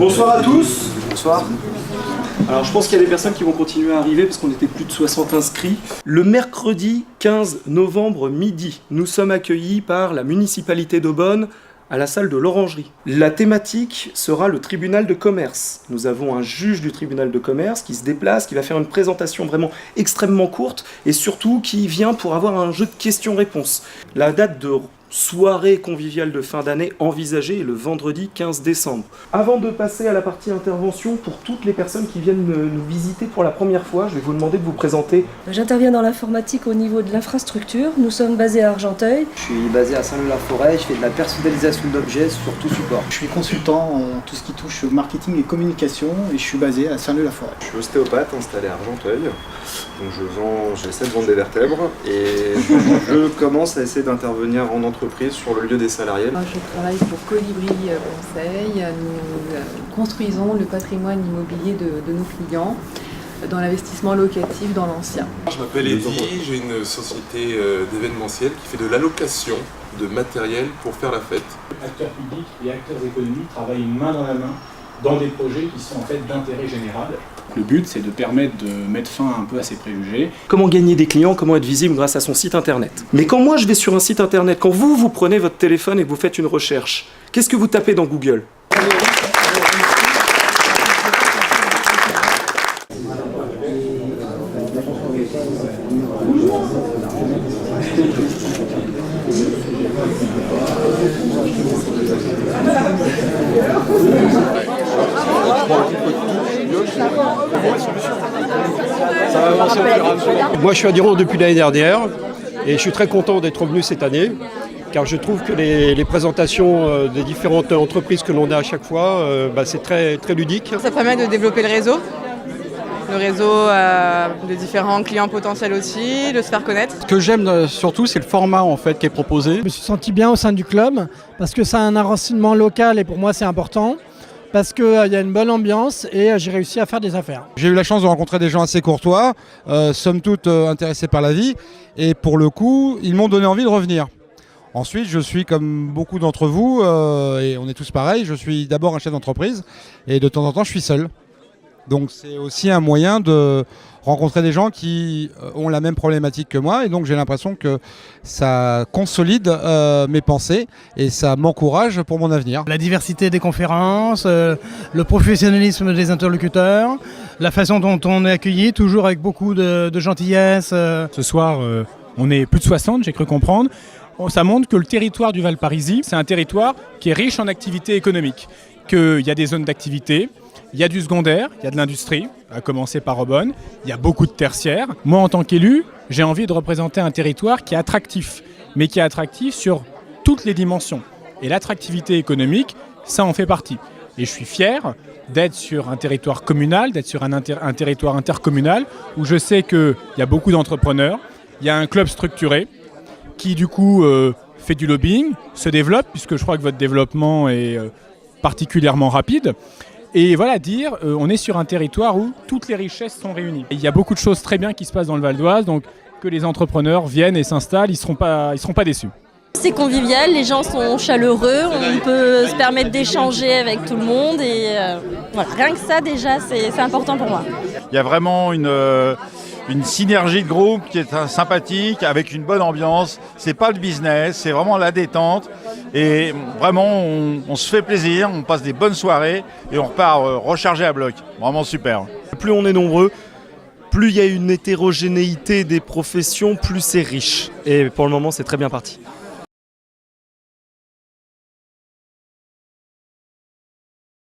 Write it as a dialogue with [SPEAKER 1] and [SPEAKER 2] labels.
[SPEAKER 1] Bonsoir à tous.
[SPEAKER 2] Bonsoir.
[SPEAKER 1] Alors je pense qu'il y a des personnes qui vont continuer à arriver parce qu'on était plus de 60 inscrits. Le mercredi 15 novembre midi, nous sommes accueillis par la municipalité d'Aubonne à la salle de l'Orangerie. La thématique sera le tribunal de commerce. Nous avons un juge du tribunal de commerce qui se déplace, qui va faire une présentation vraiment extrêmement courte et surtout qui vient pour avoir un jeu de questions-réponses. La date de soirée conviviale de fin d'année envisagée est le vendredi 15 décembre. Avant de passer à la partie intervention, pour toutes les personnes qui viennent nous visiter pour la première fois, je vais vous demander de vous présenter.
[SPEAKER 3] J'interviens dans l'informatique au niveau de l'infrastructure. Nous sommes basés à Argenteuil.
[SPEAKER 2] Je suis basé à Saint-Leu-la-Forêt, je fais de la personnalisation d'objets sur tout support.
[SPEAKER 4] Je suis consultant en tout ce qui touche au marketing et communication et je suis basé à Saint-Leu-la-Forêt.
[SPEAKER 5] Je suis ostéopathe installé à Argenteuil, donc j'essaie de vendre des vertèbres et je commence à essayer d'intervenir en entreprise sur le lieu des salariés.
[SPEAKER 6] Je travaille pour Colibri Conseil. Nous construisons le patrimoine immobilier de nos clients dans l'investissement locatif dans l'ancien.
[SPEAKER 7] Je m'appelle Eddy, j'ai une société d'événementiel qui fait de l'allocation de matériel pour faire la fête.
[SPEAKER 8] Acteurs publics et acteurs économiques travaillent main dans la main dans des projets qui sont en fait d'intérêt général. Le but, c'est de permettre de mettre fin un peu à ces préjugés.
[SPEAKER 1] Comment gagner des clients, comment être visible grâce à son site internet. Mais quand moi je vais sur un site internet, quand vous prenez votre téléphone et que vous faites une recherche, qu'est-ce que vous tapez dans Google ?
[SPEAKER 9] Moi je suis adhérent depuis l'année dernière et je suis très content d'être revenu cette année car je trouve que les présentations des différentes entreprises que l'on a à chaque fois, c'est très, très ludique.
[SPEAKER 10] Ça permet de développer le réseau de différents clients potentiels aussi, de se faire connaître.
[SPEAKER 11] Ce que j'aime surtout, c'est le format en fait qui est proposé.
[SPEAKER 12] Je me suis senti bien au sein du club parce que ça a un enracinement local et pour moi c'est important. Parce qu'il y a une bonne ambiance et j'ai réussi à faire des affaires.
[SPEAKER 11] J'ai eu la chance de rencontrer des gens assez courtois, somme toute intéressés par la vie. Et pour le coup, ils m'ont donné envie de revenir. Ensuite, je suis comme beaucoup d'entre vous, et on est tous pareils, je suis d'abord un chef d'entreprise et de temps en temps je suis seul. Donc c'est aussi un moyen de rencontrer des gens qui ont la même problématique que moi et donc j'ai l'impression que ça consolide mes pensées et ça m'encourage pour mon avenir.
[SPEAKER 12] La diversité des conférences, le professionnalisme des interlocuteurs, la façon dont on est accueilli, toujours avec beaucoup de gentillesse.
[SPEAKER 8] Ce soir, on est plus de 60, j'ai cru comprendre. Ça montre que le territoire du Val-Parisis, c'est un territoire qui est riche en activités économiques, qu'il y a des zones d'activité. Il y a du secondaire, il y a de l'industrie, à commencer par Aubonne, il y a beaucoup de tertiaires. Moi, en tant qu'élu, j'ai envie de représenter un territoire qui est attractif, mais qui est attractif sur toutes les dimensions. Et l'attractivité économique, ça en fait partie. Et je suis fier d'être sur un territoire communal, d'être sur un territoire intercommunal, où je sais qu'il y a beaucoup d'entrepreneurs, il y a un club structuré, qui du coup fait du lobbying, se développe, puisque je crois que votre développement est particulièrement rapide. Et voilà, on est sur un territoire où toutes les richesses sont réunies. Il y a beaucoup de choses très bien qui se passent dans le Val d'Oise, donc que les entrepreneurs viennent et s'installent, ils seront pas déçus.
[SPEAKER 3] C'est convivial, les gens sont chaleureux, on peut se permettre d'échanger avec tout le monde et voilà. Rien que ça déjà, c'est important pour moi.
[SPEAKER 13] Il y a vraiment une synergie de groupe qui est sympathique, avec une bonne ambiance. C'est pas le business, c'est vraiment la détente. Et vraiment, on se fait plaisir, on passe des bonnes soirées et on repart rechargé à bloc. Vraiment super.
[SPEAKER 1] Plus on est nombreux, plus il y a une hétérogénéité des professions, plus c'est riche. Et pour le moment, c'est très bien parti.